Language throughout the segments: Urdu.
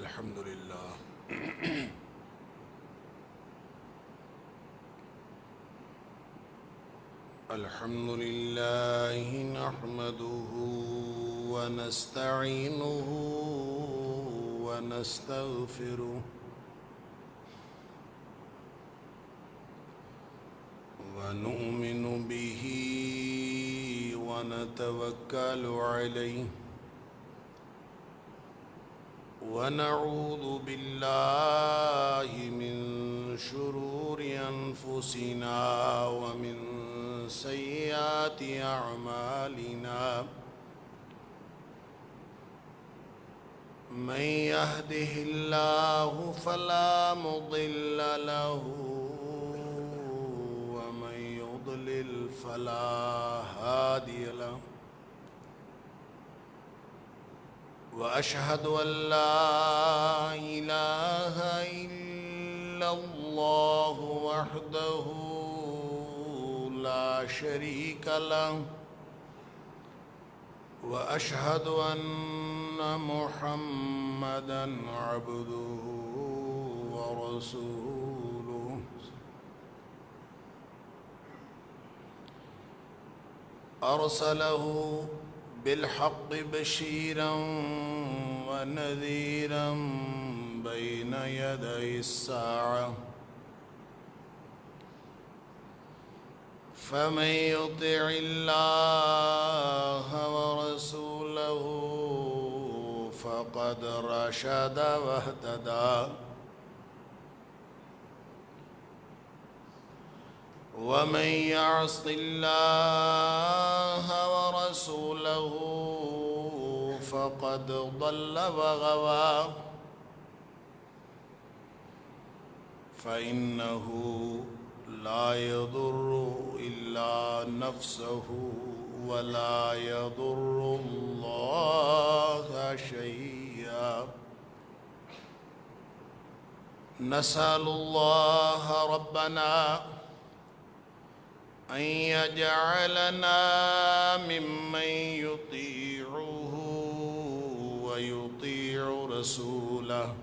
الحمد لله الحمد لله نحمده ونستعينه ونستغفره ونؤمن به ونتوكل عليه ونعوذ بالله من شرور أنفسنا ومن سيئات أعمالنا من يهده الله فلا مضل له ومن يضلل فلا هادي له وأشهد أن لا إله إلا الله وحده لا شريك له وأشهد أن محمدًا عبده ورسوله أرسله بالحق بشيرا ونذيرا بين يدي الساعة فمن يطع الله ورسوله فقد رشد واهتدى ومن يعص الله ورسوله فقد ضل وغوى فإنه لا يضر إلا نفسه ولا يضر الله شيئا نسأل الله ربنا أن يجعلنا ممن يطيعه ويطيع رسوله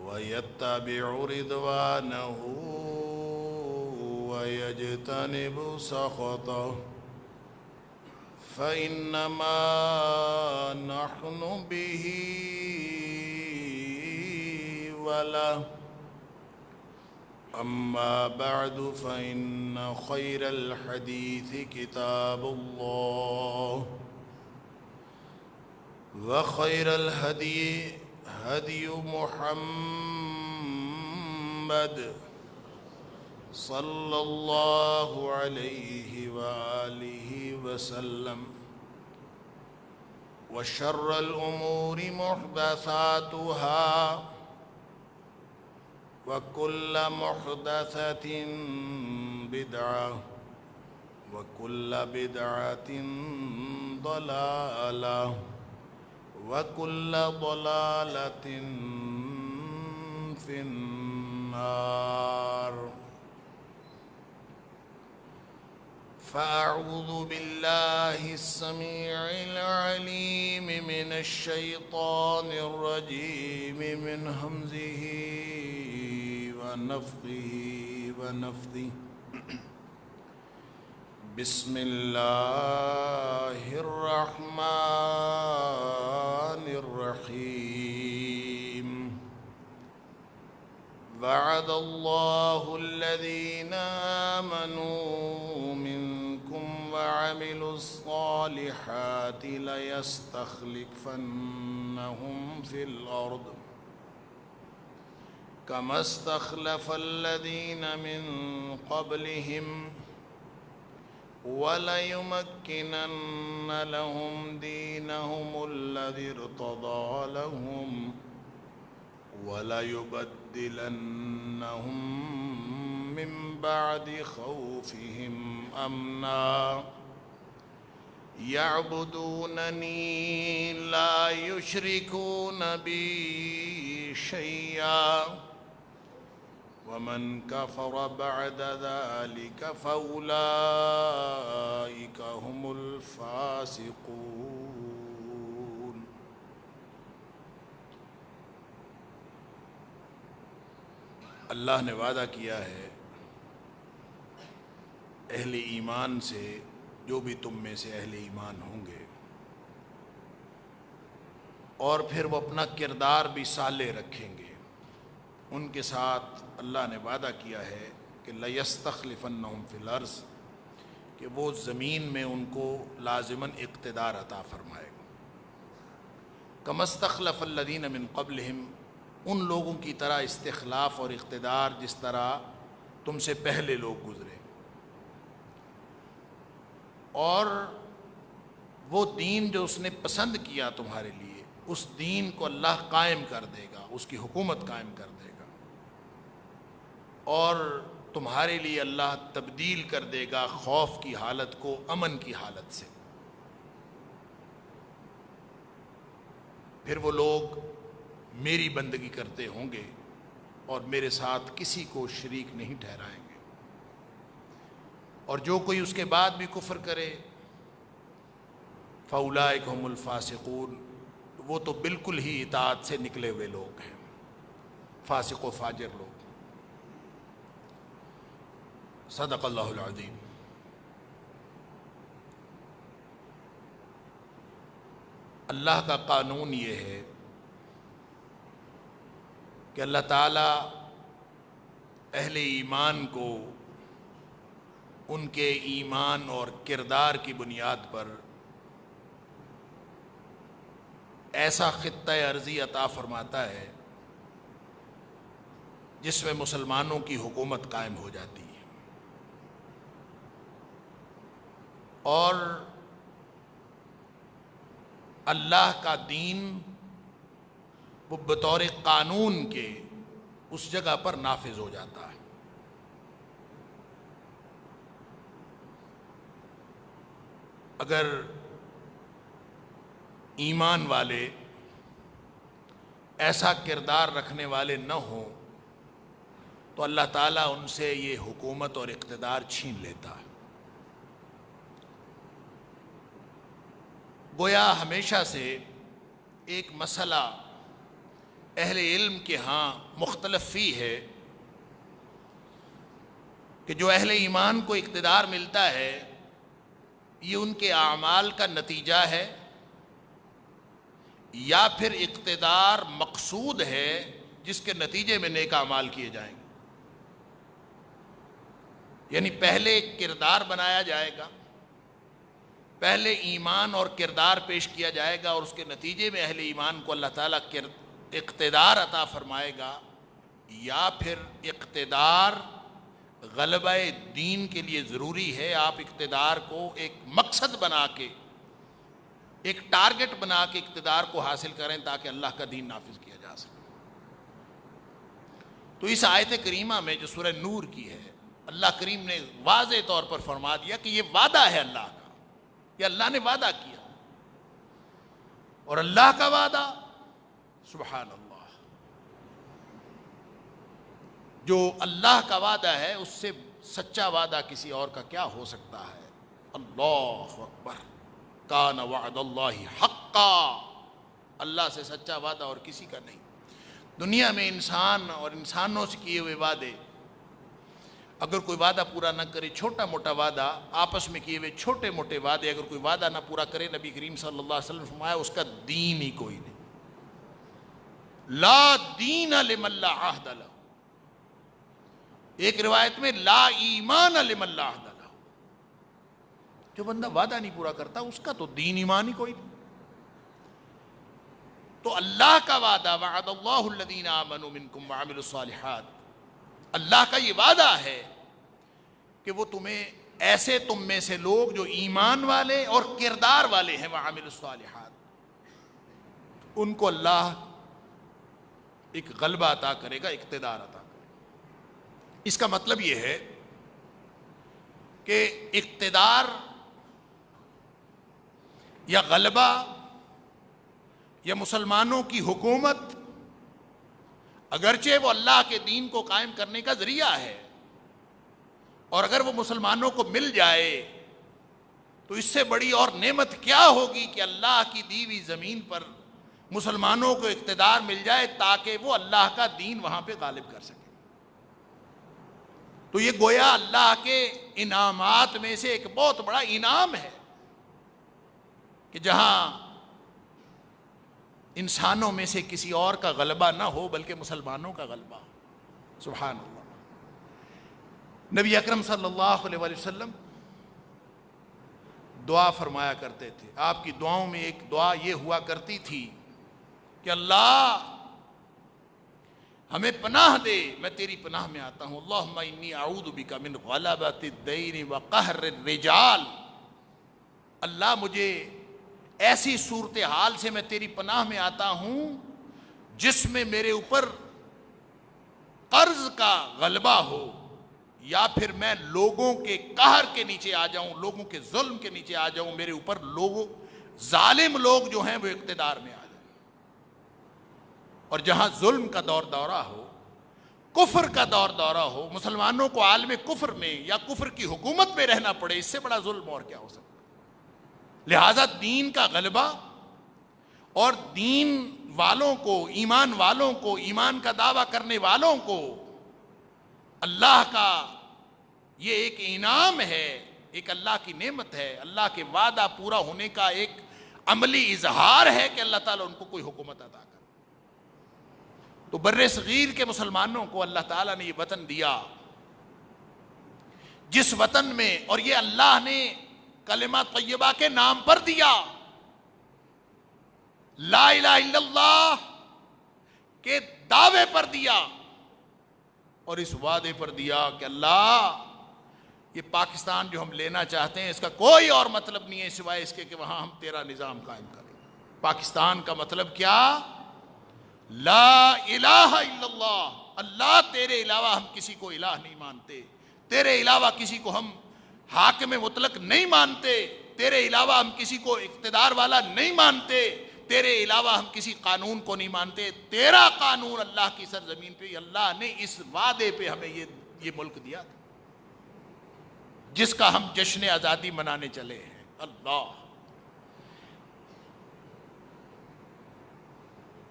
ويتبع رضوانه ويجتنب سخطه فإنما نحن به وله أما بعد فإن خير الحديث كتاب الله وخير الهدي هدي محمد صلى الله عليه وآله وسلم وشر الأمور محدثاتها وكل محدثة بدعة وكل بدعة ضلالة وكل ضلالة في النار فأعوذ بالله السميع العليم من الشيطان الرجيم من همزه ونفخه ونفثه بسم الله الرحمن الرحيم وعد الله الذين آمنوا منكم وعملوا الصالحات ليستخلفنهم في الأرض كما استخلف الذين من قبلهم وليمكنن لهم دينهم الذي ارتضى لهم وليبدلنهم من بعد خوفهم أمنا يعبدونني لا يشركون بي شيئا ومن كفر بعد ذلك فأولئك هم الفاسقون اللہ نے وعدہ کیا ہے اہل ایمان سے، جو بھی تم میں سے اہل ایمان ہوں گے، اور پھر وہ اپنا کردار بھی صالح رکھیں گے، ان کے ساتھ اللہ نے وعدہ کیا ہے کہ لَيَسْتَخْلِفَنَّهُمْ فِي الْأَرْضِ، کہ وہ زمین میں ان کو لازماً اقتدار عطا فرمائے گا۔ كَمَا اسْتَخْلَفَ الَّذِينَ مِن قَبْلِهِمْ، ان لوگوں کی طرح استخلاف اور اقتدار جس طرح تم سے پہلے لوگ گزرے، اور وہ دین جو اس نے پسند کیا تمہارے لیے، اس دین کو اللہ قائم کر دے گا، اس کی حکومت قائم کر دے گا، اور تمہارے لیے اللہ تبدیل کر دے گا خوف کی حالت کو امن کی حالت سے۔ پھر وہ لوگ میری بندگی کرتے ہوں گے اور میرے ساتھ کسی کو شریک نہیں ٹھہرائیں گے، اور جو کوئی اس کے بعد بھی کفر کرے فَأُولَٰئِكَ هُمُ الْفَاسِقُونَ، وہ تو بالکل ہی اطاعت سے نکلے ہوئے لوگ ہیں، فاسق و فاجر لوگ۔ صدق اللہ العظیم۔ اللہ کا قانون یہ ہے کہ اللہ تعالیٰ اہل ایمان کو ان کے ایمان اور کردار کی بنیاد پر ایسا خطہ ارضی عطا فرماتا ہے جس میں مسلمانوں کی حکومت قائم ہو جاتی ہے، اور اللہ کا دین وہ بطور قانون کے اس جگہ پر نافذ ہو جاتا ہے۔ اگر ایمان والے ایسا کردار رکھنے والے نہ ہوں تو اللہ تعالیٰ ان سے یہ حکومت اور اقتدار چھین لیتا ہے۔ گویا ہمیشہ سے ایک مسئلہ اہل علم کے ہاں مختلف فی ہے کہ جو اہل ایمان کو اقتدار ملتا ہے یہ ان کے اعمال کا نتیجہ ہے یا پھر اقتدار مقصود ہے جس کے نتیجے میں نیک اعمال کیے جائیں گے، یعنی پہلے ایک کردار بنایا جائے گا، پہلے ایمان اور کردار پیش کیا جائے گا، اور اس کے نتیجے میں اہل ایمان کو اللہ تعالیٰ اقتدار عطا فرمائے گا، یا پھر اقتدار غلبہ دین کے لیے ضروری ہے، آپ اقتدار کو ایک مقصد بنا کے، ایک ٹارگٹ بنا کے اقتدار کو حاصل کریں تاکہ اللہ کا دین نافذ کیا جا سکے۔ تو اس آیت کریمہ میں جو سورہ نور کی ہے، اللہ کریم نے واضح طور پر فرما دیا کہ یہ وعدہ ہے اللہ کا، یہ اللہ نے وعدہ کیا، اور اللہ کا وعدہ سبحان اللہ، جو اللہ کا وعدہ ہے اس سے سچا وعدہ کسی اور کا کیا ہو سکتا ہے؟ اللہ اکبر، کان وعد اللہ حقا، اللہ سے سچا وعدہ اور کسی کا نہیں۔ دنیا میں انسان اور انسانوں سے کیے ہوئے وعدے، اگر کوئی وعدہ پورا نہ کرے، چھوٹا موٹا وعدہ آپس میں کیے ہوئے چھوٹے موٹے وعدے اگر کوئی وعدہ نہ پورا کرے، نبی کریم صلی اللہ علیہ وسلم نے فرمایا اس کا دین ہی کوئی نہیں۔ لا دین لمن لا عہد لہ، ایک روایت میں لا ایمان لمن لا عہد لہ، جو بندہ وعدہ نہیں پورا کرتا اس کا تو دین ایمان ہی کوئی نہیں۔ تو اللہ کا وعدہ، وعد اللہ الذین آمنوا منکم وعملوا الصالحات، اللہ کا یہ وعدہ ہے کہ وہ تمہیں ایسے تم میں سے لوگ جو ایمان والے اور کردار والے ہیں، وعملوا الصالحات، ان کو اللہ ایک غلبہ عطا کرے گا، اقتدار عطا کرے گا۔ اس کا مطلب یہ ہے کہ اقتدار یا غلبہ یا مسلمانوں کی حکومت اگرچہ وہ اللہ کے دین کو قائم کرنے کا ذریعہ ہے، اور اگر وہ مسلمانوں کو مل جائے تو اس سے بڑی اور نعمت کیا ہوگی کہ اللہ کی دی ہوئی زمین پر مسلمانوں کو اقتدار مل جائے تاکہ وہ اللہ کا دین وہاں پہ غالب کر سکے۔ تو یہ گویا اللہ کے انعامات میں سے ایک بہت بڑا انعام ہے کہ جہاں انسانوں میں سے کسی اور کا غلبہ نہ ہو بلکہ مسلمانوں کا غلبہ ہو. سبحان اللہ. نبی اکرم صلی اللہ علیہ وسلم دعا فرمایا کرتے تھے. آپ کی دعاؤں میں ایک دعا یہ ہوا کرتی تھی کہ اللہ ہمیں پناہ دے، میں تیری پناہ میں آتا ہوں. اللہم انی اعوذ بک من غلبۃ الدین وقہر الرجال. اللہ مجھے ایسی صورتحال سے میں تیری پناہ میں آتا ہوں جس میں میرے اوپر قرض کا غلبہ ہو، یا پھر میں لوگوں کے قہر کے نیچے آ جاؤں، لوگوں کے ظلم کے نیچے آ جاؤں، میرے اوپر ظالم لوگ جو ہیں وہ اقتدار میں آ جائیں. اور جہاں ظلم کا دور دورہ ہو، کفر کا دور دورہ ہو، مسلمانوں کو عالم کفر میں یا کفر کی حکومت میں رہنا پڑے، اس سے بڑا ظلم اور کیا ہو سکتا ہے. لہذا دین کا غلبہ اور دین والوں کو، ایمان والوں کو، ایمان کا دعویٰ کرنے والوں کو اللہ کا یہ ایک انعام ہے، ایک اللہ کی نعمت ہے، اللہ کے وعدہ پورا ہونے کا ایک عملی اظہار ہے کہ اللہ تعالیٰ ان کو کوئی حکومت عطا کرے. تو بر صغیر کے مسلمانوں کو اللہ تعالیٰ نے یہ وطن دیا، جس وطن میں، اور یہ اللہ نے کلمہ طیبہ کے نام پر دیا، لا الہ الا اللہ کے دعوے پر دیا، اور اس وعدے پر دیا کہ اللہ یہ پاکستان جو ہم لینا چاہتے ہیں اس کا کوئی اور مطلب نہیں ہے سوائے اس کے کہ وہاں ہم تیرا نظام قائم کریں. پاکستان کا مطلب کیا؟ لا الہ الا اللہ. اللہ تیرے علاوہ ہم کسی کو الہ نہیں مانتے، تیرے علاوہ کسی کو ہم حاکم مطلق نہیں مانتے، تیرے علاوہ ہم کسی کو اقتدار والا نہیں مانتے، تیرے علاوہ ہم کسی قانون کو نہیں مانتے. تیرا قانون اللہ کی سرزمین پہ. اللہ نے اس وعدے پہ ہمیں یہ ملک دیا تھا جس کا ہم جشن آزادی منانے چلے ہیں. اللہ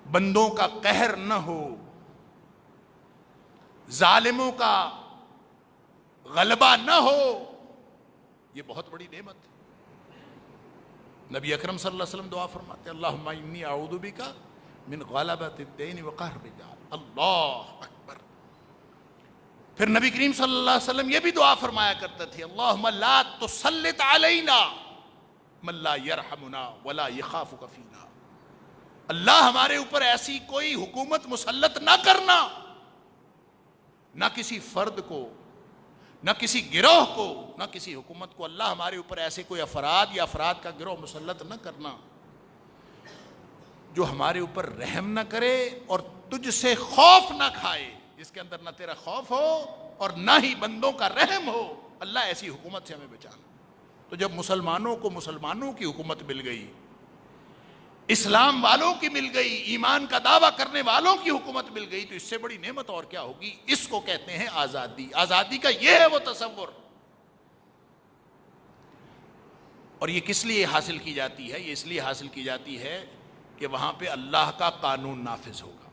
بندوں کا قہر نہ ہو، ظالموں کا غلبہ نہ ہو، یہ بہت بڑی نعمت ہے. نبی اکرم صلی اللہ علیہ وسلم دعا فرماتے ہیں اللہم انی اعوذ بک من غلبۃ الدین وقہر الرجال. اللہ اکبر. پھر نبی کریم صلی اللہ علیہ وسلم یہ بھی دعا فرمایا کرتے تھے اللہم لا تسلط علینا من لا یرحمنا ولا یخافک فینا. اللہ ہمارے اوپر ایسی کوئی حکومت مسلط نہ کرنا، نہ کسی فرد کو، نہ کسی گروہ کو، نہ کسی حکومت کو. اللہ ہمارے اوپر ایسے کوئی افراد یا افراد کا گروہ مسلط نہ کرنا جو ہمارے اوپر رحم نہ کرے اور تجھ سے خوف نہ کھائے، جس کے اندر نہ تیرا خوف ہو اور نہ ہی بندوں کا رحم ہو. اللہ ایسی حکومت سے ہمیں بچانا. تو جب مسلمانوں کو مسلمانوں کی حکومت مل گئی، اسلام والوں کی مل گئی، ایمان کا دعویٰ کرنے والوں کی حکومت مل گئی، تو اس سے بڑی نعمت اور کیا ہوگی. اس کو کہتے ہیں آزادی. آزادی کا یہ ہے وہ تصور. اور یہ کس لیے حاصل کی جاتی ہے؟ یہ اس لیے حاصل کی جاتی ہے کہ وہاں پہ اللہ کا قانون نافذ ہوگا.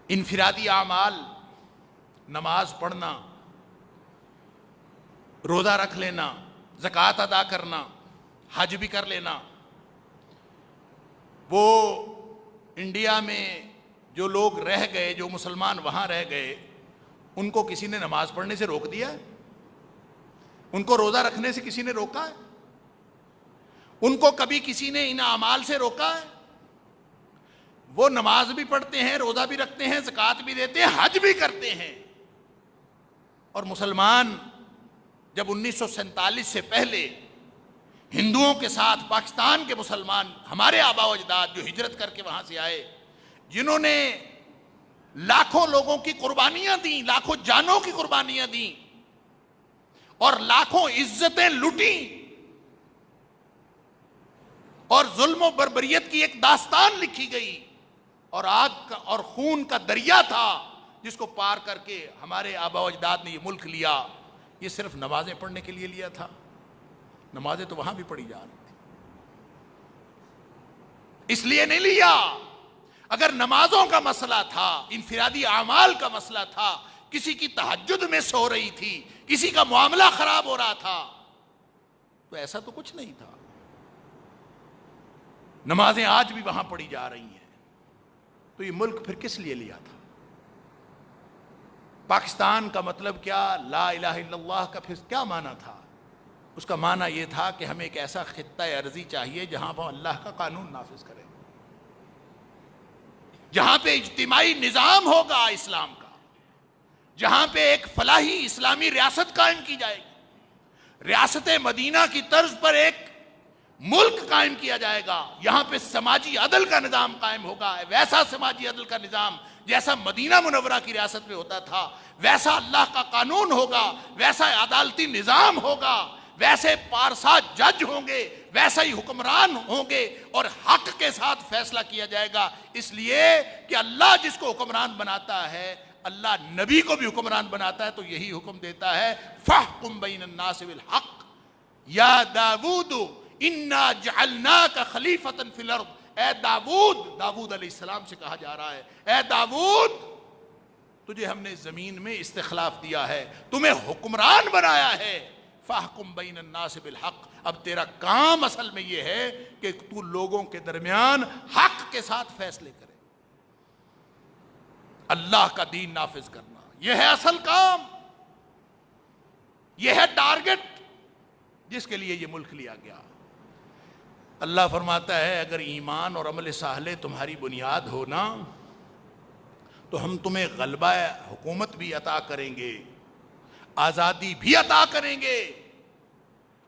انفرادی اعمال، نماز پڑھنا، روزہ رکھ لینا، زکوٰۃ ادا کرنا، حج بھی کر لینا، وہ انڈیا میں جو لوگ رہ گئے، جو مسلمان وہاں رہ گئے، ان کو کسی نے نماز پڑھنے سے روک دیا ہے؟ ان کو روزہ رکھنے سے کسی نے روکا ہے؟ ان کو کبھی کسی نے ان اعمال سے روکا ہے؟ وہ نماز بھی پڑھتے ہیں، روزہ بھی رکھتے ہیں، زکوٰۃ بھی دیتے ہیں، حج بھی کرتے ہیں. اور مسلمان جب 1947 سے پہلے ہندوؤں کے ساتھ پاکستان کے مسلمان، ہمارے آبا و اجداد جو ہجرت کر کے وہاں سے آئے، جنہوں نے لاکھوں لوگوں کی قربانیاں دیں، لاکھوں جانوں کی قربانیاں دیں اور لاکھوں عزتیں لوٹیں، اور ظلم و بربریت کی ایک داستان لکھی گئی، اور آگ کا اور خون کا دریا تھا جس کو پار کر کے ہمارے آبا و اجداد نے یہ ملک لیا. یہ صرف نمازیں پڑھنے کے لیے لیا تھا؟ نمازیں تو وہاں بھی پڑھی جا رہی تھی. اس لیے نہیں لیا. اگر نمازوں کا مسئلہ تھا، انفرادی اعمال کا مسئلہ تھا، کسی کی تہجد میں سو رہی تھی، کسی کا معاملہ خراب ہو رہا تھا، تو ایسا تو کچھ نہیں تھا۔ نمازیں آج بھی وہاں پڑھی جا رہی ہیں، تو یہ ملک پھر کس لیے لیا تھا؟ پاکستان کا مطلب کیا، لا الہ الا اللہ کا پھر کیا معنی تھا؟ اس کا معنی یہ تھا کہ ہمیں ایک ایسا خطہ ارضی چاہیے جہاں پر اللہ کا قانون نافذ کرے، جہاں پہ اجتماعی نظام ہوگا اسلام کا، جہاں پہ ایک فلاحی اسلامی ریاست قائم کی جائے گی، ریاست مدینہ کی طرز پر ایک ملک قائم کیا جائے گا، یہاں پہ سماجی عدل کا نظام قائم ہوگا، ویسا سماجی عدل کا نظام جیسا مدینہ منورہ کی ریاست میں ہوتا تھا، ویسا اللہ کا قانون ہوگا، ویسا عدالتی نظام ہوگا، ویسے پارسا جج ہوں گے، ویسا ہی حکمران ہوں گے، اور حق کے ساتھ فیصلہ کیا جائے گا، اس لیے کہ اللہ جس کو حکمران بناتا ہے، اللہ نبی کو بھی حکمران بناتا ہے تو یہی حکم دیتا ہے، فَاحْكُمْ بَيْنَ النَّاسِ بِالْحَقِّ یا داود اِنَّا جَعَلْنَاكَ خَلِيفَةً فِي الْأَرْضِ۔ اے داود علیہ السلام سے کہا جا رہا ہے، اے داود تجھے ہم نے زمین میں استخلاف دیا ہے، تمہیں حکمران بنایا ہے، فَاحْكُمْ بَيْنَ النَّاسِ بِالْحَقِّ۔ اب تیرا کام اصل میں یہ ہے کہ تو لوگوں کے درمیان حق کے ساتھ فیصلے کرے، اللہ کا دین نافذ کرنا، یہ ہے اصل کام، یہ ہے ٹارگٹ جس کے لیے یہ ملک لیا گیا۔ اللہ فرماتا ہے اگر ایمان اور عمل صالح تمہاری بنیاد ہونا تو ہم تمہیں غلبہ حکومت بھی عطا کریں گے، آزادی بھی عطا کریں گے،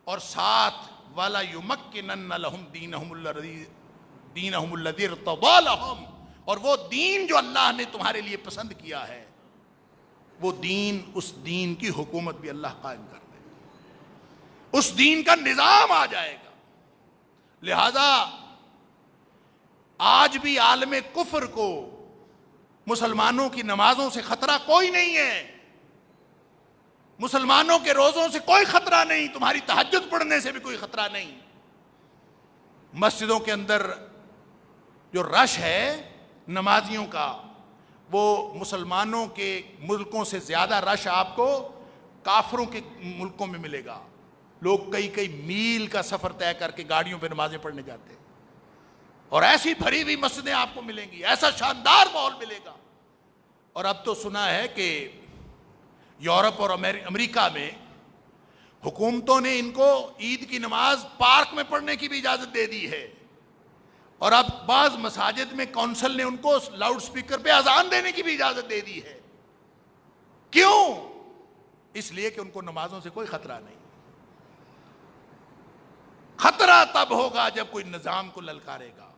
اور ساتھ وَلَا يُمَكِّنَنَّ لَهُمْ دِينَهُمُ الَّذِي ارْتَضَىٰ لَهُمْ، اور وہ دین جو اللہ نے تمہارے لیے پسند کیا ہے، وہ دین، اس دین کی حکومت بھی اللہ قائم کر دے گا، اس دین کا نظام آ جائے گا۔ لہذا آج بھی عالم کفر کو مسلمانوں کی نمازوں سے خطرہ کوئی نہیں ہے، مسلمانوں کے روزوں سے کوئی خطرہ نہیں، تمہاری تہجد پڑھنے سے بھی کوئی خطرہ نہیں۔ مسجدوں کے اندر جو رش ہے نمازیوں کا، وہ مسلمانوں کے ملکوں سے زیادہ رش آپ کو کافروں کے ملکوں میں ملے گا۔ لوگ کئی کئی میل کا سفر طے کر کے گاڑیوں پہ نمازیں پڑھنے جاتے ہیں، اور ایسی بھری ہوئی مسجدیں آپ کو ملیں گی، ایسا شاندار ماحول ملے گا۔ اور اب تو سنا ہے کہ یورپ اور امریکہ میں حکومتوں نے ان کو عید کی نماز پارک میں پڑھنے کی بھی اجازت دے دی ہے، اور اب بعض مساجد میں کونسل نے ان کو لاؤڈ سپیکر پہ اذان دینے کی بھی اجازت دے دی ہے۔ کیوں؟ اس لیے کہ ان کو نمازوں سے کوئی خطرہ نہیں۔ خطرہ تب ہوگا جب کوئی نظام کو للکارے گا،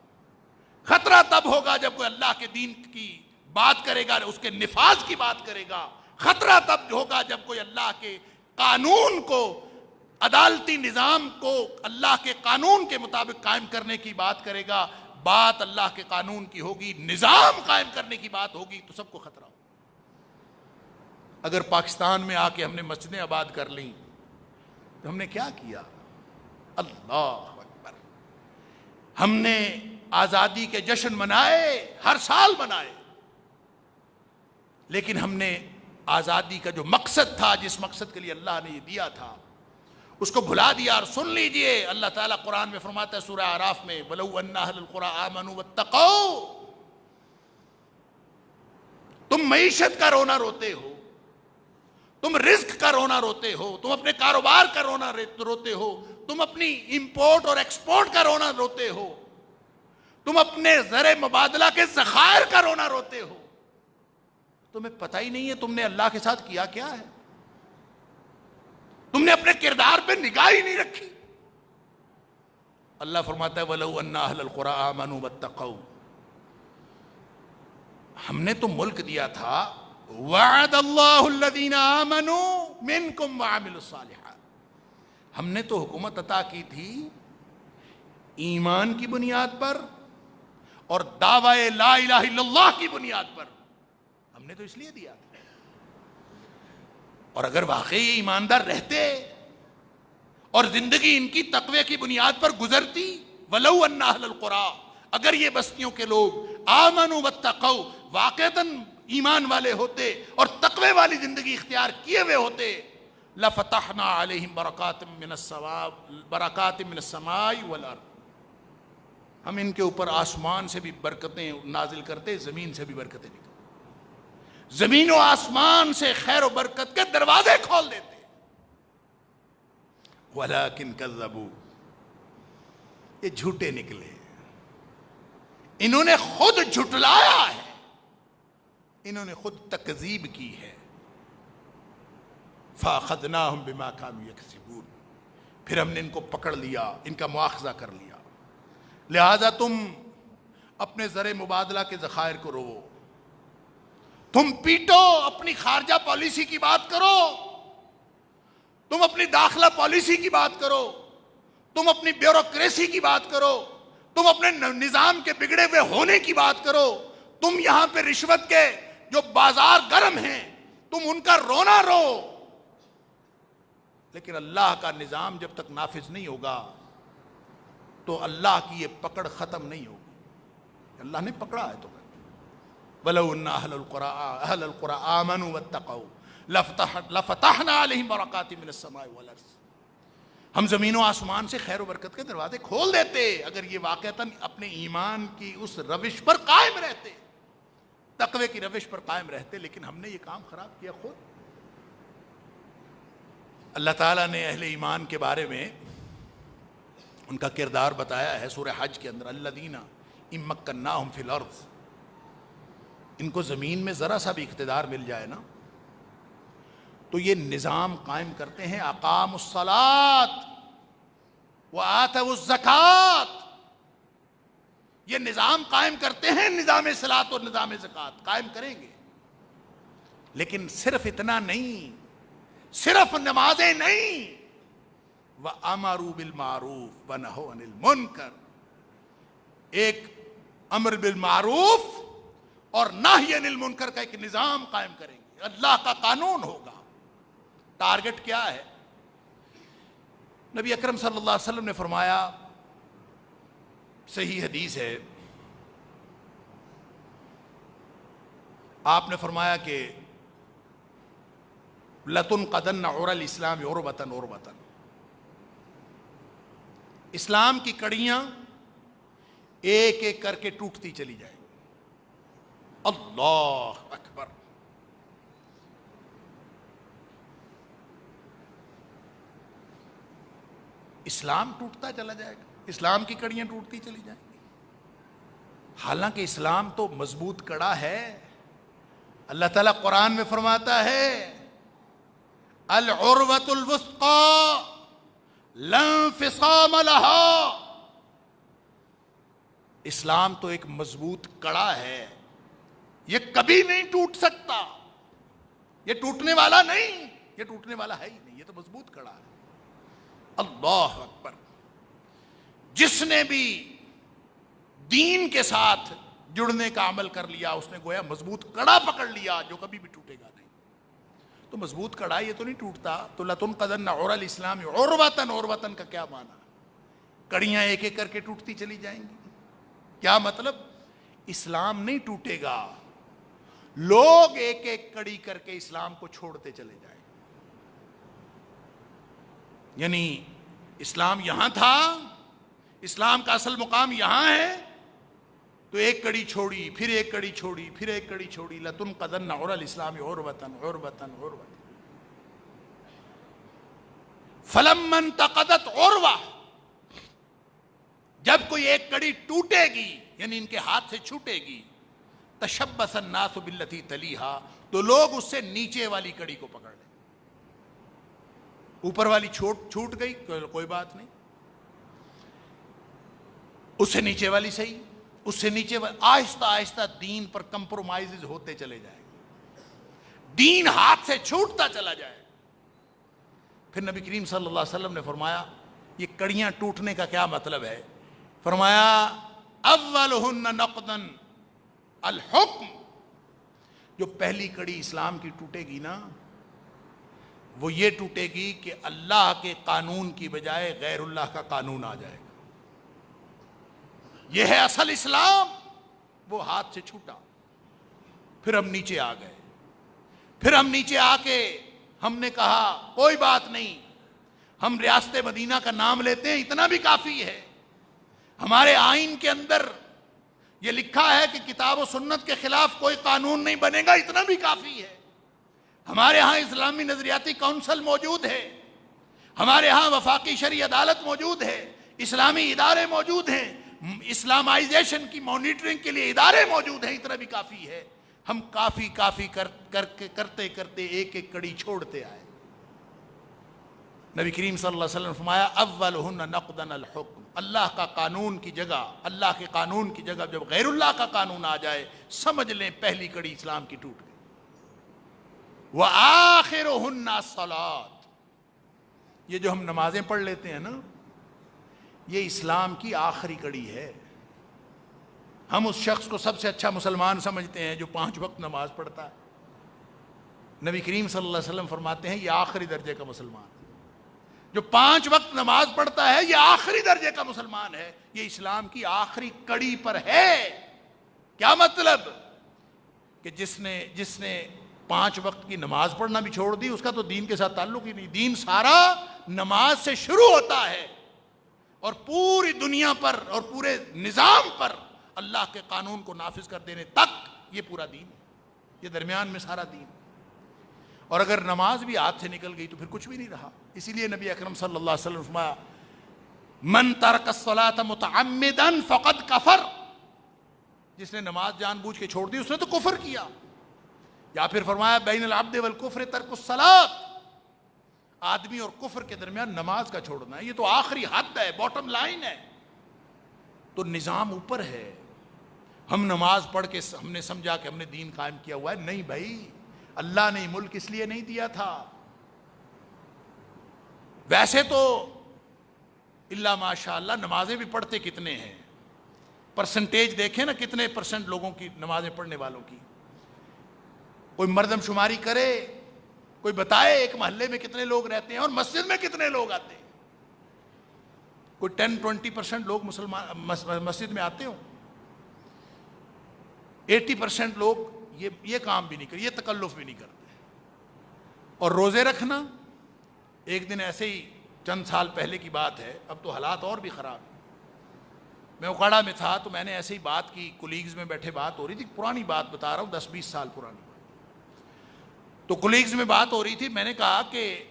خطرہ تب ہوگا جب کوئی اللہ کے دین کی بات کرے گا، اس کے نفاذ کی بات کرے گا، خطرہ تب ہوگا جب کوئی اللہ کے قانون کو، عدالتی نظام کو اللہ کے قانون کے مطابق قائم کرنے کی بات کرے گا۔ بات اللہ کے قانون کی ہوگی، نظام قائم کرنے کی بات ہوگی تو سب کو خطرہ ہوگا۔ اگر پاکستان میں آ کے ہم نے مسجدیں آباد کر لیں تو ہم نے کیا کیا؟ اللہ اکبر! ہم نے آزادی کے جشن منائے، ہر سال منائے، لیکن ہم نے آزادی کا جو مقصد تھا، جس مقصد کے لیے اللہ نے یہ دیا تھا، اس کو بھلا دیا۔ اور سن لیجئے، اللہ تعالیٰ قرآن میں فرماتا ہے سورہ اعراف میں، وَلَوْ أَنَّ أَهْلَ الْقُرَىٰ آمَنُوا وَاتَّقَوْا۔ تم معیشت کا رونا روتے ہو، تم رزق کا رونا روتے ہو، تم اپنے کاروبار کا رونا روتے ہو، تم اپنی امپورٹ اور ایکسپورٹ کا رونا روتے ہو، تم اپنے زر مبادلہ کے ذخائر کا رونا روتے ہو، تمہیں پتہ ہی نہیں ہے تم نے اللہ کے ساتھ کیا کیا ہے، تم نے اپنے کردار پہ نگاہ ہی نہیں رکھی۔ اللہ فرماتا ہے وَلَوْ أَنَّ أَهْلَ الْقُرَىٰ آمَنُوا وَاتَّقَوْا، ہم نے تو ملک دیا تھا، وَعَدَ اللَّهُ الَّذِينَ آمَنُوا مِنْكُمْ وَعَمِلُوا الصَّالِحَاتِ، ہم نے تو حکومت عطا کی تھی ایمان کی بنیاد پر اور دعوی لا الہ الا اللہ کی بنیاد پر، ہم نے تو اس لیے دیا تھا۔ اور اگر واقعی ایماندار رہتے اور زندگی ان کی تقوی کی بنیاد پر گزرتی، وَلَوْ أَنَّ أَهْلَ الْقُرَىٰ اگر یہ بستیوں کے لوگ آمنوا واتقوا واقعتاً ایمان والے ہوتے اور تقوی والی زندگی اختیار کیے ہوئے ہوتے، لفتحنا علیہم برکات من السماء والارض، ہم ان کے اوپر آسمان سے بھی برکتیں نازل کرتے، زمین سے بھی برکتیں نکلتے، زمین و آسمان سے خیر و برکت کے دروازے کھول دیتے۔ ولیکن کذبوا، یہ جھوٹے نکلے، انہوں نے خود جھٹلایا ہے، انہوں نے خود تکذیب کی ہے۔ فَأَخَذْنَاهُمْ بِمَا كَانُوا يَكْسِبُونَ، پھر ہم نے ان کو پکڑ لیا، ان کا مواخذہ کر لیا۔ لہذا تم اپنے زر مبادلہ کے ذخائر کو رو، تم پیٹو، اپنی خارجہ پالیسی کی بات کرو، تم اپنی داخلہ پالیسی کی بات کرو، تم اپنی بیوروکریسی کی بات کرو، تم اپنے نظام کے بگڑے ہوئے ہونے کی بات کرو، تم یہاں پہ رشوت کے جو بازار گرم ہیں تم ان کا رونا رو، لیکن اللہ کا نظام جب تک نافذ نہیں ہوگا تو اللہ کی یہ پکڑ ختم نہیں ہوگی۔ اللہ نے پکڑا ہے تو وَلَوْ أَنَّ أَهْلَ الْقُرَىٰ آمَنُوا وَاتَّقَوْا لَفَتَحْنَا عَلَيْهِمْ بَرَكَاتٍ مِّنَ السَّمَاءِ وَالْأَرْضِ، ہم زمین و آسمان سے خیر و برکت کے دروازے کھول دیتے اگر یہ واقعتاً اپنے ایمان کی اس روش پر قائم رہتے، تقوی کی روش پر قائم رہتے، لیکن ہم نے یہ کام خراب کیا خود۔ اللہ تعالیٰ نے اہل ایمان کے بارے میں ان کا کردار بتایا ہے سورہ حج کے اندر، الذین ان مکناہم فی الارض، ان کو زمین میں ذرا سا بھی اقتدار مل جائے نا تو یہ نظام قائم کرتے ہیں، اقاموا الصلاۃ وآتوا الزکوٰۃ، یہ نظام قائم کرتے ہیں، نظام صلاۃ اور نظام زکوٰۃ قائم کریں گے، لیکن صرف اتنا نہیں، صرف نمازیں نہیں، وَأَمَرُوا بِالْمَعْرُوفِ وَنَهَوْا عَنِ الْمُنْكَرِ، ایک امر بالمعروف اور نہی عن المنکر کا ایک نظام قائم کریں گے، اللہ کا قانون ہوگا۔ ٹارگٹ کیا ہے؟ نبی اکرم صلی اللہ علیہ وسلم نے فرمایا، صحیح حدیث ہے، آپ نے فرمایا کہ لَتُنْقَضَنَّ عُرَى الْإِسْلَامِ عُرْبَةً عُرْبَةً، اسلام کی کڑیاں ایک ایک کر کے ٹوٹتی چلی جائیں گی۔ اللہ اکبر، اسلام ٹوٹتا چلا جائے گا، اسلام کی کڑیاں ٹوٹتی چلی جائیں گی، حالانکہ اسلام تو مضبوط کڑا ہے۔ اللہ تعالیٰ قرآن میں فرماتا ہے العروۃ الوثقی لا انفصام لها، اسلام تو ایک مضبوط کڑا ہے، یہ کبھی نہیں ٹوٹ سکتا، یہ ٹوٹنے والا نہیں، یہ ٹوٹنے والا ہے ہی نہیں، یہ تو مضبوط کڑا ہے۔ اللہ اکبر، جس نے بھی دین کے ساتھ جڑنے کا عمل کر لیا اس نے گویا مضبوط کڑا پکڑ لیا جو کبھی بھی ٹوٹے گا نہیں۔ تو مضبوط کڑا یہ تو نہیں ٹوٹتا، تو لَتُنْقَضَنَّ عُرَى الْإِسْلَامِ عُرْوَةً عُرْوَةً کا کیا معنی؟ کڑیاں ایک ایک کر کے ٹوٹتی چلی جائیں گی، کیا مطلب؟ اسلام نہیں ٹوٹے گا، لوگ ایک ایک کڑی کر کے اسلام کو چھوڑتے چلے جائیں۔ یعنی اسلام یہاں تھا، اسلام کا اصل مقام یہاں ہے، تو ایک کڑی چھوڑی، پھر ایک کڑی چھوڑی، پھر ایک کڑی چھوڑی، لَتُنْقَضَنَّ عُرَى الْإِسْلَامِ عُرْوَةً عُرْوَةً عُرْوَةً، فَلَمَّا انْتَقَضَتْ عُرْوَةٌ، جب کوئی ایک کڑی ٹوٹے گی یعنی ان کے ہاتھ سے چھوٹے گی، تشبث الناس بالتي تلیہا، تو لوگ اس سے نیچے والی کڑی کو پکڑ لیں، اوپر والی چھوٹ گئی کوئی بات نہیں، اس سے نیچے والی صحیح، اس سے نیچے والی، آہستہ آہستہ دین پر کمپرومائز ہوتے چلے جائیں گے، دین ہاتھ سے چھوٹتا چلا جائے۔ پھر نبی کریم صلی اللہ علیہ وسلم نے فرمایا یہ کڑیاں ٹوٹنے کا کیا مطلب ہے؟ فرمایا اولہن نقضا الحکم، جو پہلی کڑی اسلام کی ٹوٹے گی نا وہ یہ ٹوٹے گی کہ اللہ کے قانون کی بجائے غیر اللہ کا قانون آ جائے گا۔ یہ ہے اصل اسلام، وہ ہاتھ سے چھوٹا۔ پھر ہم نیچے آ گئے، پھر ہم نیچے آ کے ہم نے کہا کوئی بات نہیں، ہم ریاست مدینہ کا نام لیتے ہیں، اتنا بھی کافی ہے۔ ہمارے آئین کے اندر یہ لکھا ہے کہ کتاب و سنت کے خلاف کوئی قانون نہیں بنے گا، اتنا بھی کافی ہے۔ ہمارے ہاں اسلامی نظریاتی کونسل موجود ہے، ہمارے ہاں وفاقی شرعی عدالت موجود ہے، اسلامی ادارے موجود ہیں، اسلامائزیشن کی مانیٹرنگ کے لیے ادارے موجود ہیں، اتنا بھی کافی ہے۔ ہم کافی کرتے کرتے ایک ایک کڑی چھوڑتے آئے۔ نبی کریم صلی اللہ علیہ وسلم نے فرمایا اولہن نقضاً الحکم، اللہ کا قانون کی جگہ، اللہ کے قانون کی جگہ جب غیر اللہ کا قانون آ جائے، سمجھ لیں پہلی کڑی اسلام کی ٹوٹ گئی۔ وآخرہن الصلاۃ، یہ جو ہم نمازیں پڑھ لیتے ہیں نا، یہ اسلام کی آخری کڑی ہے۔ ہم اس شخص کو سب سے اچھا مسلمان سمجھتے ہیں جو 5 وقت نماز پڑھتا ہے۔ نبی کریم صلی اللہ علیہ وسلم فرماتے ہیں یہ آخری درجے کا مسلمان ہے۔ جو 5 وقت نماز پڑھتا ہے یہ آخری درجے کا مسلمان ہے، یہ اسلام کی آخری کڑی پر ہے۔ کیا مطلب؟ کہ جس نے 5 وقت کی نماز پڑھنا بھی چھوڑ دی، اس کا تو دین کے ساتھ تعلق ہی نہیں۔ دین سارا نماز سے شروع ہوتا ہے، اور پوری دنیا پر اور پورے نظام پر اللہ کے قانون کو نافذ کر دینے تک یہ پورا دین ہے، یہ درمیان میں سارا دین۔ اور اگر نماز بھی ہاتھ سے نکل گئی تو پھر کچھ بھی نہیں رہا۔ اسی لیے نبی اکرم صلی اللہ علیہ وسلم نے فرمایا من ترک الصلاۃ متعمدا فقد کفر، جس نے نماز جان بوجھ کے چھوڑ دی اس نے تو کفر کیا۔ یا پھر فرمایا بین العبد والکفر ترک الصلاۃ، آدمی اور کفر کے درمیان نماز کا چھوڑنا ہے، یہ تو آخری حد ہے، باٹم لائن ہے۔ تو نظام اوپر ہے، ہم نماز پڑھ کے ہم نے سمجھا کہ ہم نے دین قائم کیا ہوا ہے، نہیں بھائی، اللہ نے ملک اس لیے نہیں دیا تھا۔ ویسے تو اللہ ماشاء اللہ نمازیں بھی پڑھتے کتنے ہیں، پرسنٹیج دیکھیں نا، کتنے پرسنٹ لوگوں کی نمازیں پڑھنے والوں کی، کوئی مردم شماری کرے، کوئی بتائے ایک محلے میں کتنے لوگ رہتے ہیں اور مسجد میں کتنے لوگ آتے ہیں۔ کوئی 10-20% لوگ مسجد میں آتے ہوں، 80% لوگ یہ کام بھی نہیں کرتے، یہ تکلف بھی نہیں کرتے۔ اور روزے رکھنا، ایک دن ایسے ہی چند سال پہلے کی بات ہے، اب تو حالات اور بھی خراب ہیں، میں اوکاڑا میں تھا تو میں نے ایسے ہی بات کی، کولیگز میں بیٹھے بات ہو رہی تھی، پرانی بات بتا رہا ہوں، 10-20 سال پرانی بات۔ تو کولیگز میں بات ہو رہی تھی، میں نے کہا کہ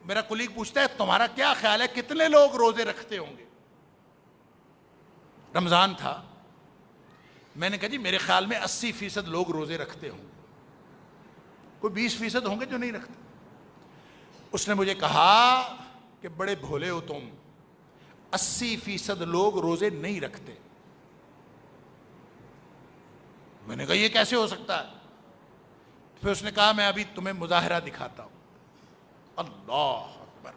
میرا کولیگ پوچھتا ہے تمہارا کیا خیال ہے کتنے لوگ روزے رکھتے ہوں گے؟ رمضان تھا، میں نے کہا جی میرے خیال میں 80% لوگ روزے رکھتے ہوں گے، کوئی 20% ہوں گے جو نہیں رکھتے۔ اس نے مجھے کہا کہ بڑے بھولے ہو تم، 80% لوگ روزے نہیں رکھتے۔ میں نے کہا یہ کیسے ہو سکتا ہے؟ پھر اس نے کہا میں ابھی تمہیں مظاہرہ دکھاتا ہوں۔ اللہ اکبر۔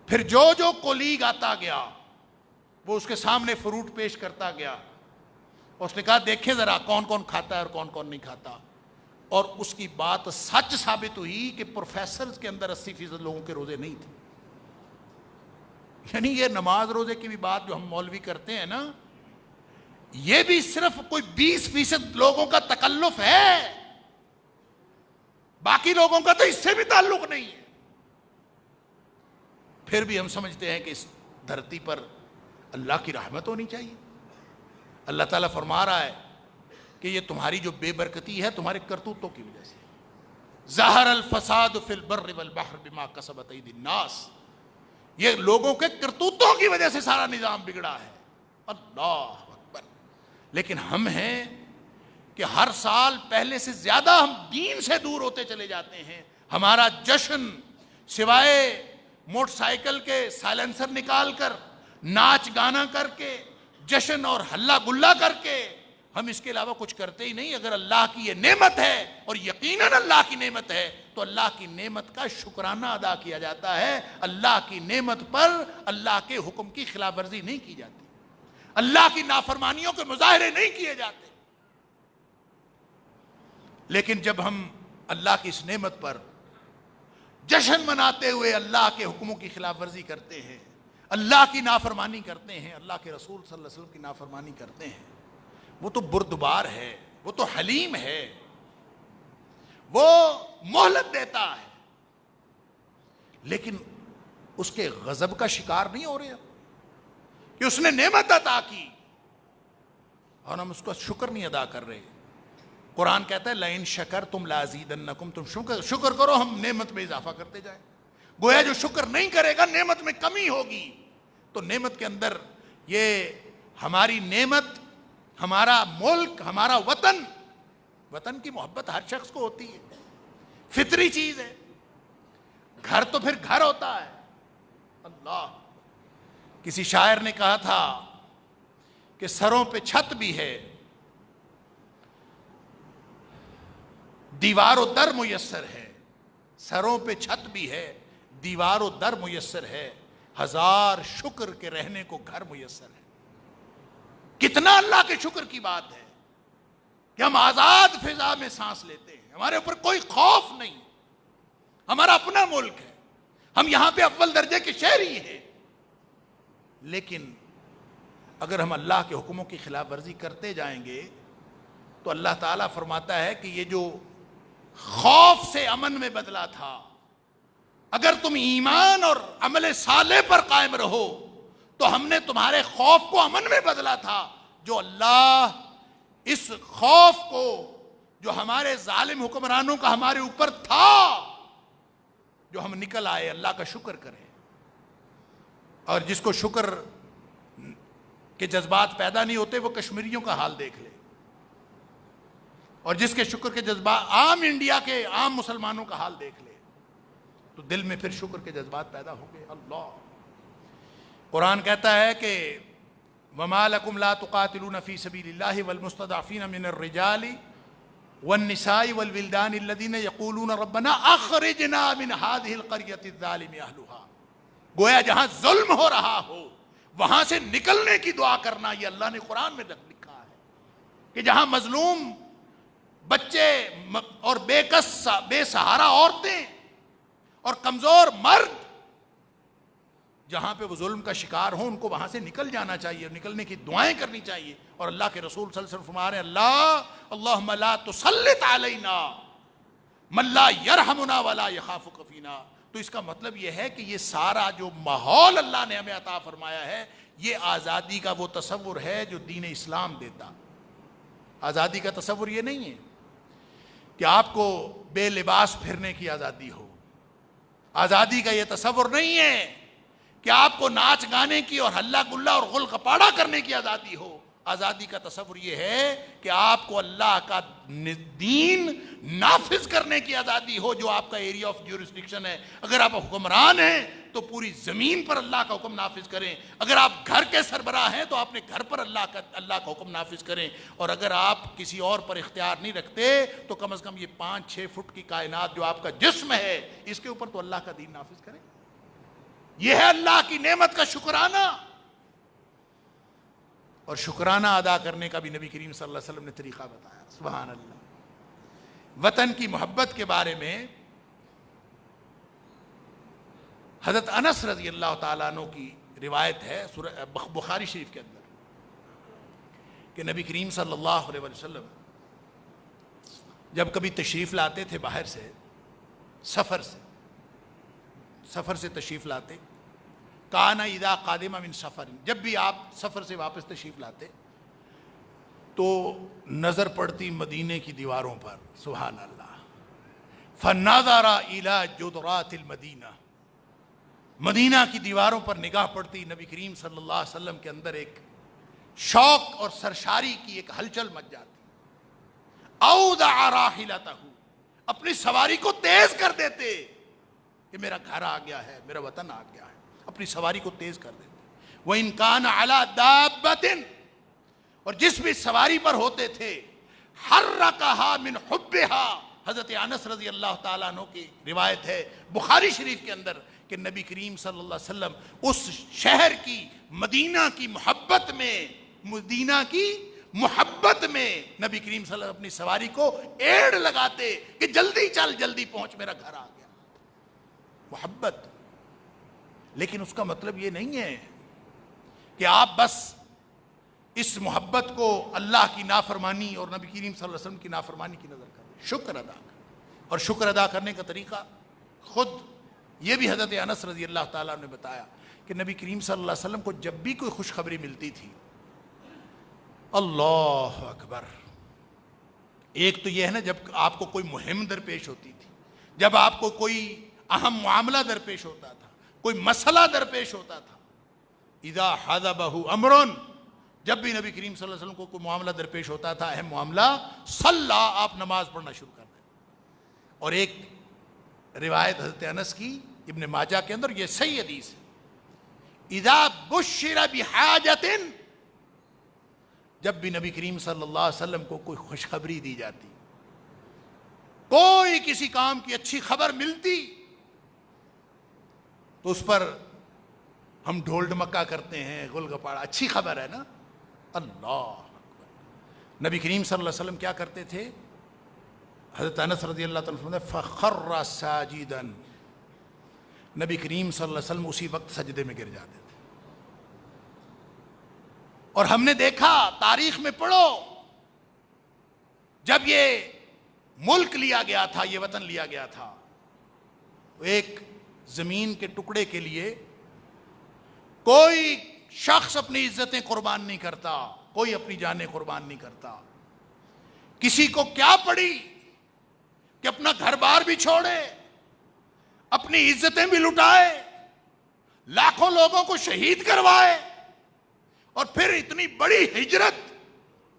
پھر جو کولیگ آتا گیا وہ اس کے سامنے فروٹ پیش کرتا گیا، اور اس نے کہا دیکھیں ذرا کون کون کھاتا ہے اور کون کون نہیں کھاتا، اور اس کی بات سچ ثابت ہوئی کہ پروفیسرز کے اندر 80% لوگوں کے روزے نہیں تھے۔ یعنی یہ نماز روزے کی بھی بات جو ہم مولوی کرتے ہیں نا، یہ بھی صرف کوئی 20% لوگوں کا تکلف ہے، باقی لوگوں کا تو اس سے بھی تعلق نہیں ہے۔ پھر بھی ہم سمجھتے ہیں کہ اس دھرتی پر اللہ کی رحمت ہونی چاہیے۔ اللہ تعالیٰ فرما رہا ہے کہ یہ تمہاری جو بے برکتی ہے تمہارے کرتوتوں کی وجہ سے، ظہر الفساد فی البر والبحر بما کسبت ایدی الناس، یہ لوگوں کے کرتوتوں کی وجہ سے سارا نظام بگڑا ہے۔ اللہ اکبر۔ لیکن ہم ہیں کہ ہر سال پہلے سے زیادہ ہم دین سے دور ہوتے چلے جاتے ہیں۔ ہمارا جشن سوائے موٹر سائیکل کے سائلنسر نکال کر، ناچ گانا کر کے، جشن اور ہلا گلا کر کے، ہم اس کے علاوہ کچھ کرتے ہی نہیں۔ اگر اللہ کی یہ نعمت ہے، اور یقیناً اللہ کی نعمت ہے، تو اللہ کی نعمت کا شکرانہ ادا کیا جاتا ہے۔ اللہ کی نعمت پر اللہ کے حکم کی خلاف ورزی نہیں کی جاتی، اللہ کی نافرمانیوں کے مظاہرے نہیں کیے جاتے۔ لیکن جب ہم اللہ کی اس نعمت پر جشن مناتے ہوئے اللہ کے حکموں کی خلاف ورزی کرتے ہیں، اللہ کی نافرمانی کرتے ہیں، اللہ کے رسول صلی اللہ علیہ وسلم کی نافرمانی کرتے ہیں، وہ تو بردبار ہے، وہ تو حلیم ہے، وہ مہلت دیتا ہے، لیکن اس کے غضب کا شکار نہیں ہو رہے کہ اس نے نعمت عطا کی اور ہم اس کا شکر نہیں ادا کر رہے۔ قرآن کہتا ہے لئن شکرتم لازیدنکم، تم شکر کرو ہم نعمت میں اضافہ کرتے جائیں۔ گویا جو شکر نہیں کرے گا نعمت میں کمی ہوگی۔ تو نعمت کے اندر یہ ہماری نعمت، ہمارا ملک، ہمارا وطن، وطن کی محبت ہر شخص کو ہوتی ہے، فطری چیز ہے۔ گھر تو پھر گھر ہوتا ہے۔ اللہ، کسی شاعر نے کہا تھا کہ سروں پہ چھت بھی ہے، دیوار و در میسر ہے، سروں پہ چھت بھی ہے، دیوار و در میسر ہے، ہزار شکر کے رہنے کو گھر میسر ہے۔ کتنا اللہ کے شکر کی بات ہے کہ ہم آزاد فضا میں سانس لیتے ہیں، ہمارے اوپر کوئی خوف نہیں، ہمارا اپنا ملک ہے، ہم یہاں پہ اول درجے کے شہری ہیں۔ لیکن اگر ہم اللہ کے حکموں کی خلاف ورزی کرتے جائیں گے تو اللہ تعالیٰ فرماتا ہے کہ یہ جو خوف سے امن میں بدلا تھا، اگر تم ایمان اور عمل صالح پر قائم رہو تو ہم نے تمہارے خوف کو امن میں بدلا تھا۔ جو اللہ اس خوف کو جو ہمارے ظالم حکمرانوں کا ہمارے اوپر تھا، جو ہم نکل آئے، اللہ کا شکر کریں۔ اور جس کو شکر کے جذبات پیدا نہیں ہوتے وہ کشمیریوں کا حال دیکھ لے، اور جس کے شکر کے جذبات، عام انڈیا کے عام مسلمانوں کا حال دیکھ لے، تو دل میں پھر شکر کے جذبات پیدا ہوں گے۔ اللہ، قرآن کہتا ہے کہ وَمَا لَكُمْ لَا تُقَاتِلُونَ فِي سَبِيلِ اللَّهِ وَالْمُسْتَضْعَفِينَ مِنَ الرِّجَالِ وَالنِّسَاءِ وَالْوِلْدَانِ الَّذِينَ يَقُولُونَ رَبَّنَا أَخْرِجْنَا مِنْ هَذِهِ الْقَرْيَةِ الظَّالِمِ أَهْلُهَا۔ گویا جہاں ظلم ہو رہا ہو وہاں سے نکلنے کی دعا کرنا، یہ اللہ نے قرآن میں لکھا ہے کہ جہاں مظلوم بچے اور بے کس بے سہارا عورتیں اور کمزور مرد جہاں پہ وہ ظلم کا شکار ہوں، ان کو وہاں سے نکل جانا چاہیے، نکلنے کی دعائیں کرنی چاہیے۔ اور اللہ کے رسول صلی اللہ علیہ وسلم فرما رہے ہیں اللہم لا تسلط علینا من لا یرحمنا ولا یخافک فینا۔ تو اس کا مطلب یہ ہے کہ یہ سارا جو ماحول اللہ نے ہمیں عطا فرمایا ہے، یہ آزادی کا وہ تصور ہے جو دین اسلام دیتا۔ آزادی کا تصور یہ نہیں ہے کہ آپ کو بے لباس پھرنے کی آزادی ہو، آزادی کا یہ تصور نہیں ہے کہ آپ کو ناچ گانے کی اور ہلا گلا اور غل غپاڑا کرنے کی آزادی ہو۔ آزادی کا تصور یہ ہے کہ آپ کو اللہ کا دین نافذ کرنے کی آزادی ہو، جو آپ کا ایریا آف جورسڈکشن ہے۔ اگر آپ حکمران ہیں تو پوری زمین پر اللہ کا حکم نافذ کریں، اگر آپ گھر کے سربراہ ہیں تو اپنے گھر پر اللہ کا حکم نافذ کریں، اور اگر آپ کسی اور پر اختیار نہیں رکھتے تو کم از کم یہ 5-6 فٹ کی کائنات جو آپ کا جسم ہے، اس کے اوپر تو اللہ کا دین نافذ کریں۔ یہ ہے اللہ کی نعمت کا شکرانہ، اور شکرانہ ادا کرنے کا بھی نبی کریم صلی اللہ علیہ وسلم نے طریقہ بتایا۔ سبحان اللہ۔ وطن کی محبت کے بارے میں حضرت انس رضی اللہ تعالیٰ عنہ کی روایت ہے بخاری شریف کے اندر کہ نبی کریم صلی اللہ علیہ وسلم جب کبھی تشریف لاتے تھے باہر سے، سفر سے تشریف لاتے، کانا اذا قادم من سفر، جب بھی آپ سفر سے واپس تشریف لاتے تو نظر پڑتی مدینے کی دیواروں پر، سبحان اللہ، فنظر الی جدرات المدینہ، مدینہ کی دیواروں پر نگاہ پڑتی، نبی کریم صلی اللہ علیہ وسلم کے اندر ایک شوق اور سرشاری کی ایک ہلچل مچ جاتی۔ اودع راحلتہ، اپنی سواری کو تیز کر دیتے کہ میرا گھر آ گیا ہے، میرا وطن آ گیا ہے، اپنی سواری کو تیز کر دیتے۔ وَإِن كَانَ عَلَى دَابَّةٍ، اور جس بھی سواری پر ہوتے تھے، حَرَّكَهَا مِنْ حُبِّهَا، حضرت انس رضی اللہ تعالیٰ عنہ کی روایت ہے بخاری شریف کے اندر کہ نبی کریم صلی اللہ علیہ وسلم اس شہر کی، مدینہ کی محبت میں نبی کریم صلی اللہ علیہ وسلم اپنی سواری کو ایڑ لگاتے کہ جلدی چل، جلدی پہنچ، میرا گھر آ گیا۔ محبت۔ لیکن اس کا مطلب یہ نہیں ہے کہ آپ بس اس محبت کو اللہ کی نافرمانی اور نبی کریم صلی اللہ علیہ وسلم کی نافرمانی کی نظر کریں. شکر ادا کریں. اور شکر ادا کرنے کا طریقہ خود یہ بھی حضرت انس رضی اللہ تعالیٰ نے بتایا کہ نبی کریم صلی اللہ علیہ وسلم کو جب بھی کوئی خوشخبری ملتی تھی، اللہ اکبر، ایک تو یہ ہے نا جب آپ کو کوئی مہم درپیش ہوتی تھی، جب آپ کو کوئی اہم معاملہ درپیش ہوتا تھا، کوئی مسئلہ درپیش ہوتا تھا، اذا حضبہ امر، جب بھی نبی کریم صلی اللہ علیہ وسلم کو کوئی معاملہ درپیش ہوتا تھا، اہم معاملہ، صلی، آپ نماز پڑھنا شروع کر دیں. اور ایک روایت حضرت انس کی ابن ماجہ کے اندر، یہ صحیح حدیث ہے، اذا بشر بحاجت، جب بھی نبی کریم صلی اللہ علیہ وسلم کو کوئی خوشخبری دی جاتی، کوئی کسی کام کی اچھی خبر ملتی، تو اس پر ہم ڈھول ڈمکا کرتے ہیں، گل گپاڑا، اچھی خبر ہے نا، اللہ اکبر. نبی کریم صلی اللہ علیہ وسلم کیا کرتے تھے؟ حضرت انس رضی اللہ تعالیٰ عنہ فخر ساجدا، نبی کریم صلی اللہ علیہ وسلم اسی وقت سجدے میں گر جاتے تھے. اور ہم نے دیکھا، تاریخ میں پڑھو، جب یہ ملک لیا گیا تھا، یہ وطن لیا گیا تھا، ایک زمین کے ٹکڑے کے لیے کوئی شخص اپنی عزتیں قربان نہیں کرتا، کوئی اپنی جانیں قربان نہیں کرتا. کسی کو کیا پڑی کہ اپنا گھر بار بھی چھوڑے، اپنی عزتیں بھی لٹائے، لاکھوں لوگوں کو شہید کروائے، اور پھر اتنی بڑی ہجرت،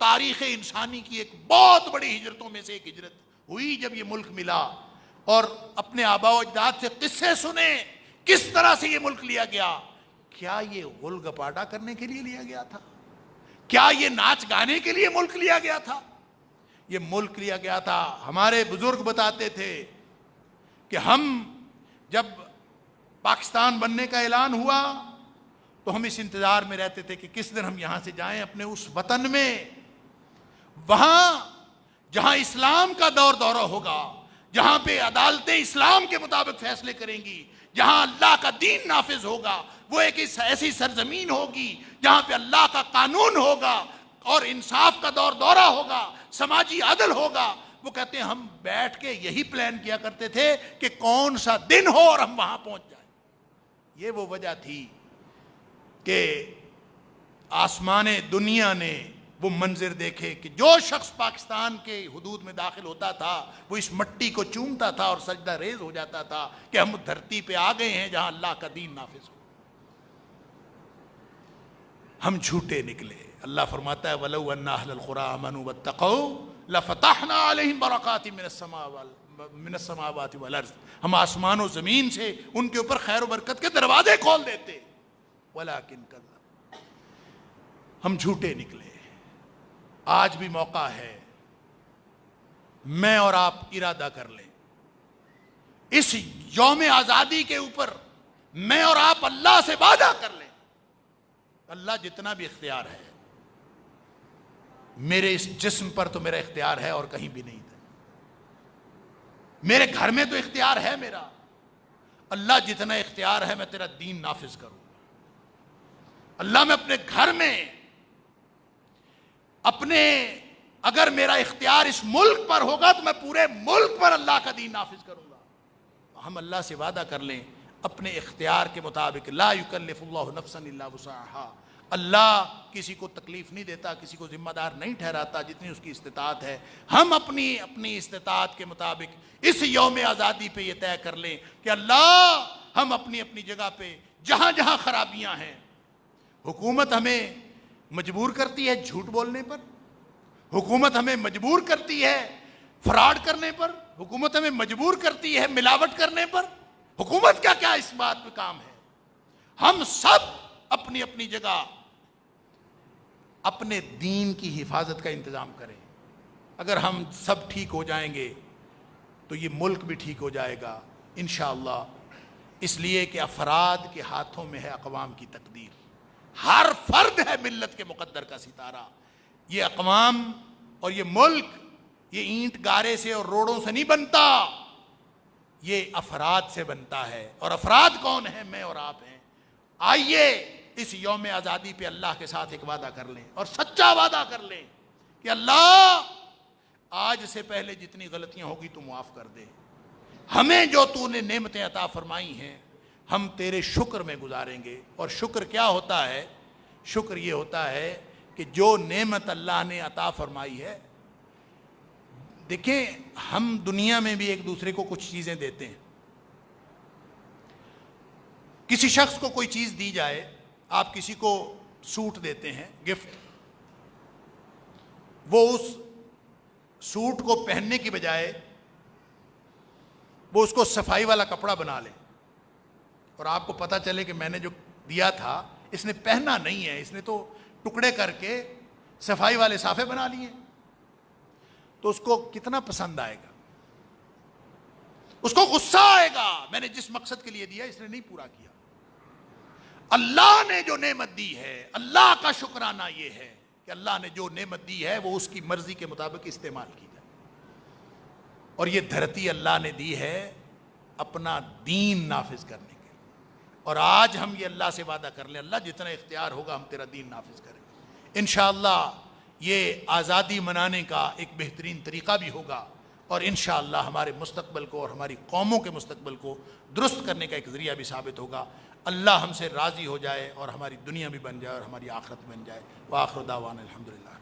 تاریخ انسانی کی ایک بہت بڑی ہجرتوں میں سے ایک ہجرت ہوئی جب یہ ملک ملا. اور اپنے آباء و اجداد سے قصے سنے کس طرح سے یہ ملک لیا گیا. کیا یہ غل گپاٹا کرنے کے لیے لیا گیا تھا؟ کیا یہ ناچ گانے کے لیے ملک لیا گیا تھا؟ یہ ملک لیا گیا تھا. ہمارے بزرگ بتاتے تھے کہ ہم جب پاکستان بننے کا اعلان ہوا تو ہم اس انتظار میں رہتے تھے کہ کس دن ہم یہاں سے جائیں اپنے اس وطن میں، وہاں جہاں اسلام کا دورہ ہوگا، جہاں پہ عدالتیں اسلام کے مطابق فیصلے کریں گی، جہاں اللہ کا دین نافذ ہوگا. وہ ایک ایسی سرزمین ہوگی جہاں پہ اللہ کا قانون ہوگا اور انصاف کا دورہ ہوگا، سماجی عدل ہوگا. وہ کہتے ہیں ہم بیٹھ کے یہی پلان کیا کرتے تھے کہ کون سا دن ہو اور ہم وہاں پہنچ جائیں. یہ وہ وجہ تھی کہ آسمان دنیا نے وہ منظر دیکھے کہ جو شخص پاکستان کے حدود میں داخل ہوتا تھا وہ اس مٹی کو چومتا تھا اور سجدہ ریز ہو جاتا تھا کہ ہم دھرتی پہ آ گئے ہیں جہاں اللہ کا دین نافذ ہو. ہم جھوٹے نکلے. اللہ فرماتا ہے وَلَوْ أَنَّ أَهْلَ الْقُرَىٰ آمَنُوا وَاتَّقَوْا لَفَتَحْنَا عَلَيْهِمْ بَرَكَاتٍ مِّنَ السَّمَاوَاتِ وَالْأَرْضِ. ہم آسمان و زمین سے ان کے اوپر خیر و برکت کے دروازے کھول دیتے. وَلَٰكِن كَذَّبُوا، ہم جھوٹے نکلے. آج بھی موقع ہے میں اور آپ ارادہ کر لیں، اس یوم آزادی کے اوپر میں اور آپ اللہ سے وعدہ کر لیں، اللہ جتنا بھی اختیار ہے، میرے اس جسم پر تو میرا اختیار ہے اور کہیں بھی نہیں تھا. میرے گھر میں تو اختیار ہے میرا، اللہ جتنا اختیار ہے میں تیرا دین نافذ کروں گا. اللہ میں اپنے گھر میں اگر میرا اختیار اس ملک پر ہوگا تو میں پورے ملک پر اللہ کا دین نافذ کروں گا. ہم اللہ سے وعدہ کر لیں اپنے اختیار کے مطابق، لا یکلف اللہ نفسا الا وسعها. اللہ کسی کو تکلیف نہیں دیتا، کسی کو ذمہ دار نہیں ٹھہراتا جتنی اس کی استطاعت ہے. ہم اپنی استطاعت کے مطابق اس یوم آزادی پہ یہ طے کر لیں کہ اللہ ہم اپنی جگہ پہ جہاں جہاں خرابیاں ہیں، حکومت ہمیں مجبور کرتی ہے جھوٹ بولنے پر، حکومت ہمیں مجبور کرتی ہے فراڈ کرنے پر، حکومت ہمیں مجبور کرتی ہے ملاوٹ کرنے پر. حکومت کا کیا اس بات پہ کام ہے؟ ہم سب اپنی جگہ اپنے دین کی حفاظت کا انتظام کریں. اگر ہم سب ٹھیک ہو جائیں گے تو یہ ملک بھی ٹھیک ہو جائے گا انشاءاللہ. اس لیے کہ افراد کے ہاتھوں میں ہے اقوام کی تقدیر. ہر فرد ہے ملت کے مقدر کا ستارہ. یہ اقوام اور یہ ملک یہ اینٹ گارے سے اور روڑوں سے نہیں بنتا، یہ افراد سے بنتا ہے. اور افراد کون ہیں؟ میں اور آپ ہیں. آئیے اس یوم آزادی پہ اللہ کے ساتھ ایک وعدہ کر لیں اور سچا وعدہ کر لیں کہ اللہ آج سے پہلے جتنی غلطیاں ہوگی تو معاف کر دے، ہمیں جو تو نے نعمتیں عطا فرمائی ہیں ہم تیرے شکر میں گزاریں گے۔ اور شکر کیا ہوتا ہے؟ شکر یہ ہوتا ہے کہ جو نعمت اللہ نے عطا فرمائی ہے، دیکھیں ہم دنیا میں بھی ایک دوسرے کو کچھ چیزیں دیتے ہیں، کسی شخص کو کوئی چیز دی جائے، آپ کسی کو سوٹ دیتے ہیں گفٹ، وہ اس سوٹ کو پہننے کی بجائے وہ اس کو صفائی والا کپڑا بنا لے، اور آپ کو پتہ چلے کہ میں نے جو دیا تھا اس نے پہنا نہیں ہے، اس نے تو ٹکڑے کر کے صفائی والے صافے بنا لیے، تو اس کو کتنا پسند آئے گا؟ اس کو غصہ آئے گا، میں نے جس مقصد کے لیے دیا اس نے نہیں پورا کیا۔ اللہ نے جو نعمت دی ہے، اللہ کا شکرانہ یہ ہے کہ اللہ نے جو نعمت دی ہے وہ اس کی مرضی کے مطابق استعمال کی جائے، اور یہ دھرتی اللہ نے دی ہے اپنا دین نافذ کرنے کے، اور آج ہم یہ اللہ سے وعدہ کر لیں اللہ جتنا اختیار ہوگا ہم تیرا دین نافذ کریں گے انشاءاللہ۔ یہ آزادی منانے کا ایک بہترین طریقہ بھی ہوگا، اور انشاءاللہ ہمارے مستقبل کو اور ہماری قوموں کے مستقبل کو درست کرنے کا ایک ذریعہ بھی ثابت ہوگا۔ اللہ ہم سے راضی ہو جائے اور ہماری دنیا بھی بن جائے اور ہماری آخرت بن جائے۔ وآخر دعوانا الحمدللہ۔